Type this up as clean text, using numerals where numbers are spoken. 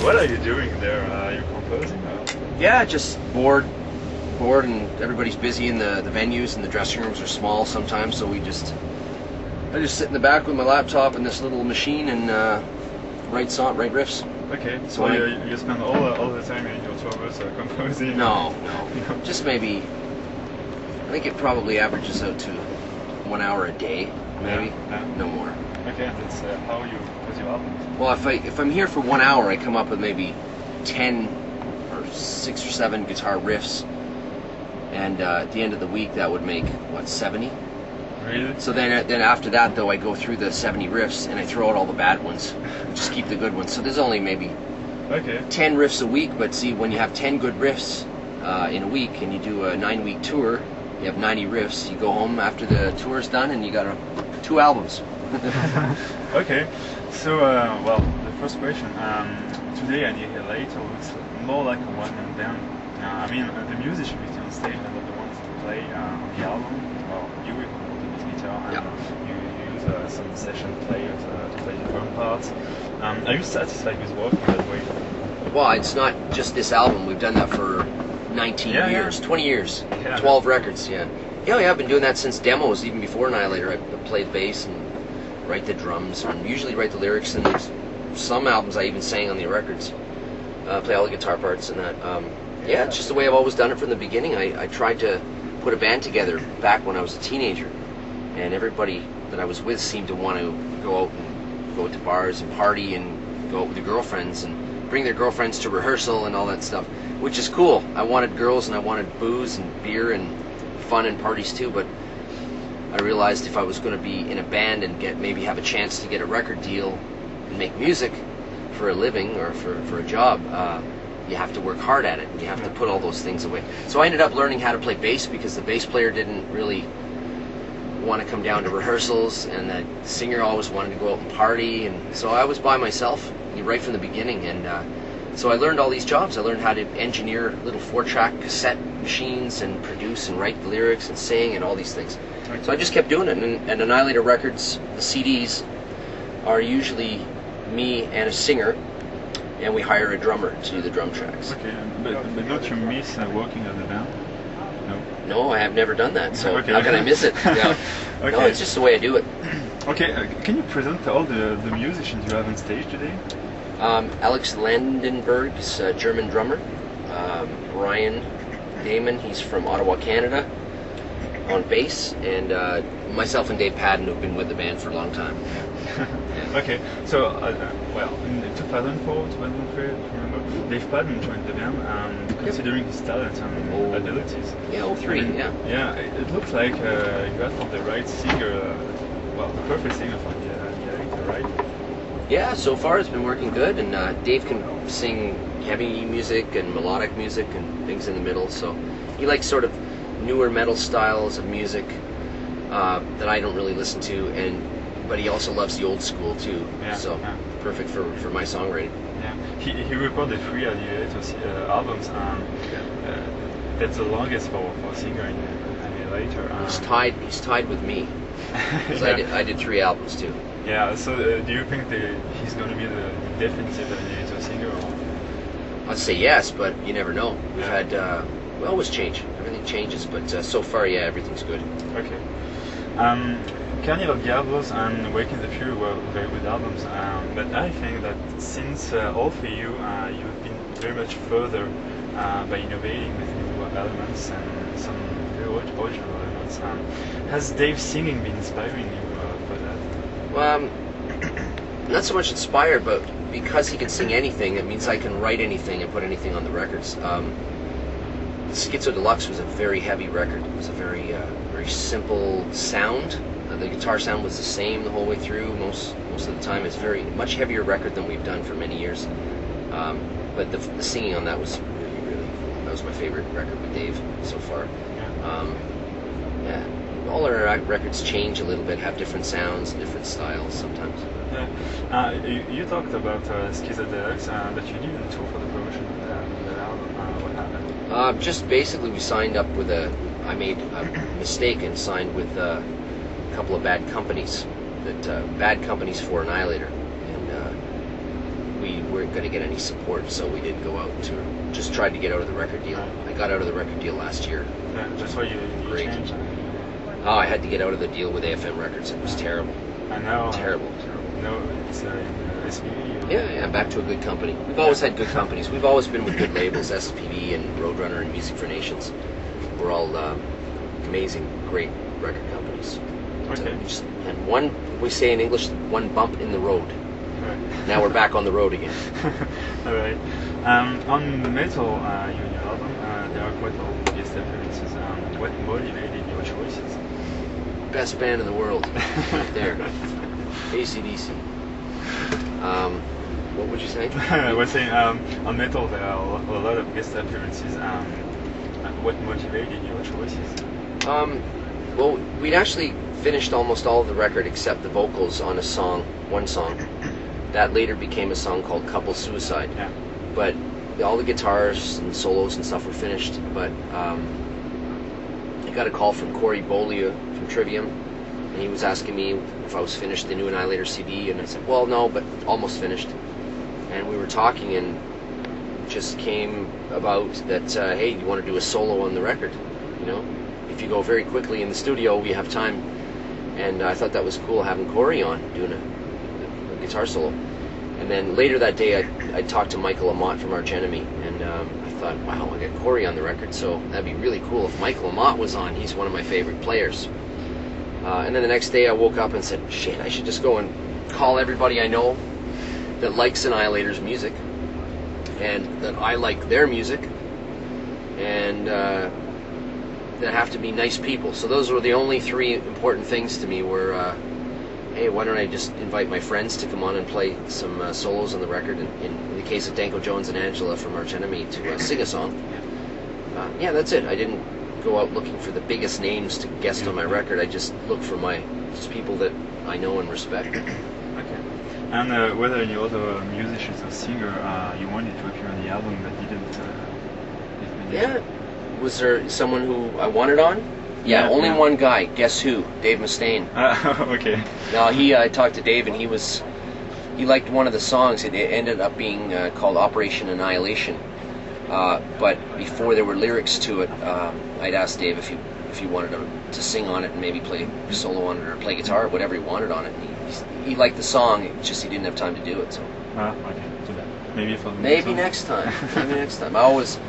What are you doing there? Are you composing? Or? Yeah, just bored, and everybody's busy in the venues, and the dressing rooms are small sometimes. So I just sit in the back with my laptop and this little machine and write riffs. Okay, so you spend all the time in your travels composing? No, just maybe. I think it probably averages out to 1 hour a day, maybe, no more. Okay, that's how you compose your album. Well, if I'm here for 1 hour, I come up with maybe 10 or 6 or 7 guitar riffs, and at the end of the week that would make what, 70? Really? So then after that though, I go through the 70 riffs and I throw out all the bad ones, just keep the good ones. So there's only maybe 10 riffs a week. But see, when you have 10 good riffs in a week and you do a 9-week tour, you have 90 riffs. You go home after the tour's done and you got 2 albums. Okay, so well, the first question. Today Annihilator looks more like a one-man band. I mean, the musicians you on stage are not the ones to play on the album. Well, you record the guitar and you use some session players to play the drum parts. Are you satisfied with working that way? Well, it's not just this album. We've done that for 19 years, 20 years, 12 records. Yeah, I've been doing that since demos, even before Annihilator. I played bass and write the drums, and usually write the lyrics, and some albums I even sang on the records, play all the guitar parts and that. Yeah, it's just the way I've always done it from the beginning. I tried to put a band together back when I was a teenager, and everybody that I was with seemed to want to go out to bars and party and go out with their girlfriends and bring their girlfriends to rehearsal and all that stuff, which is cool. I wanted girls and I wanted booze and beer and fun and parties too, but I realized if I was going to be in a band and maybe have a chance to get a record deal and make music for a living or for a job, you have to work hard at it, and you have to put all those things away. So I ended up learning how to play bass because the bass player didn't really want to come down to rehearsals, and the singer always wanted to go out and party, and so I was by myself right from the beginning, and so I learned all these jobs. I learned how to engineer little 4-track cassette machines and produce and write the lyrics and sing and all these things. So I just kept doing it, and Annihilator Records, the CDs, are usually me and a singer, and we hire a drummer to do the drum tracks. Okay, but don't you miss working as a band? No, I have never done that, so how can I miss it? Yeah. No, it's just the way I do it. Okay, can you present all the musicians you have on stage today? Alex Landenberg is a German drummer. Brian Damon, he's from Ottawa, Canada, on bass, and myself and Dave Padden, who've been with the band for a long time. Okay, so well, in 2004, 2003, remember, Dave Padden joined the band, considering his talent and abilities. Yeah, 03, Yeah, it looks like you got the right singer, well, the perfect singer for the Annihilator, right? Yeah, so far it's been working good, and Dave can sing heavy music and melodic music and things in the middle, so he likes sort of newer metal styles of music that I don't really listen to, but he also loves the old school too, perfect for my songwriting. Yeah, he recorded 3 Annihilator albums, that's the longest for a singer in Annihilator. He's tied with me, because I did 3 albums too. Yeah, so do you think he's going to be the definitive Annihilator singer? Or? I'd say yes, but you never know. We've had, we always change. Everything changes, but so far, everything's good. Okay. Carnival Diablos and Wake in the Fury were very good albums, but I think that since all for you, you've been very much further by innovating with new elements and some very original elements. Has Dave's singing been inspiring you for that? Well, not so much inspired, but because he can sing anything, it means I can write anything and put anything on the records. Schizo Deluxe was a very heavy record. It was a very simple sound, The guitar sound was the same the whole way through. Most of the time, it's very much heavier record than we've done for many years. But the singing on that was really cool. That was my favorite record with Dave so far. Yeah, all our records change a little bit, have different sounds, different styles sometimes. Yeah. You talked about Schizodelics, that you didn't tour for the promotion of that album. What happened? Just basically, we signed up with I made a mistake and signed with a couple of bad companies for Annihilator, and we weren't going to get any support, so we didn't go out to. Just tried to get out of the record deal. I got out of the record deal last year. Yeah, that's why you changed. Oh, I had to get out of the deal with AFM Records. It was terrible. I know. Terrible. No, it's SPV. Yeah, back to a good company. We've always had good companies. We've always been with good labels, SPV and Roadrunner and Music for Nations. We're all amazing, great record companies. Okay. And we say in English, one bump in the road. Right. Now we're back on the road again. All right. On the Metal Union album, there are quite a lot of guest appearances. What motivated your choices? Best band in the world, right there. AC/DC. What would you say? I was saying, on Metal there are a lot of guest appearances. What motivated your choices? Well, we'd actually finished almost all of the record except the vocals on one song. That later became a song called Couple Suicide. Yeah. But all the guitars and solos and stuff were finished. But I got a call from Corey Beaulieu from Trivium, and he was asking me if I was finished the new Annihilator CD, and I said, well, no, but almost finished. And we were talking, and just came about that, hey, do you want to do a solo on the record? You know, if you go very quickly in the studio, we have time. And I thought that was cool having Corey on doing a guitar solo. And then later that day, I talked to Michael Amott from Arch Enemy, and I thought, wow, I got Corey on the record, so that'd be really cool if Michael Amott was on. He's one of my favorite players. And then the next day I woke up and said, shit, I should just go and call everybody I know that likes Annihilator's music, and that I like their music, and that have to be nice people. So those were the only three important things to me were, hey, why don't I just invite my friends to come on and play some solos on the record, and in the case of Danko Jones and Angela from Arch Enemy to sing a song. Yeah, that's it. I didn't go out looking for the biggest names to guest on my record. I just looked for just people that I know and respect. Okay. And whether any other musicians or singer you wanted to appear on the album but didn't? Yeah. Was there someone who I wanted on? Yeah, only one guy. Guess who? Dave Mustaine. Okay. No, I talked to Dave, and he liked one of the songs. It ended up being called Operation Annihilation. But before there were lyrics to it, I'd asked Dave if he wanted to sing on it and maybe play solo on it or play guitar or whatever he wanted on it. He liked the song, it's just he didn't have time to do it. So. Okay. Too bad. Maybe for maybe next time. Maybe next time. I always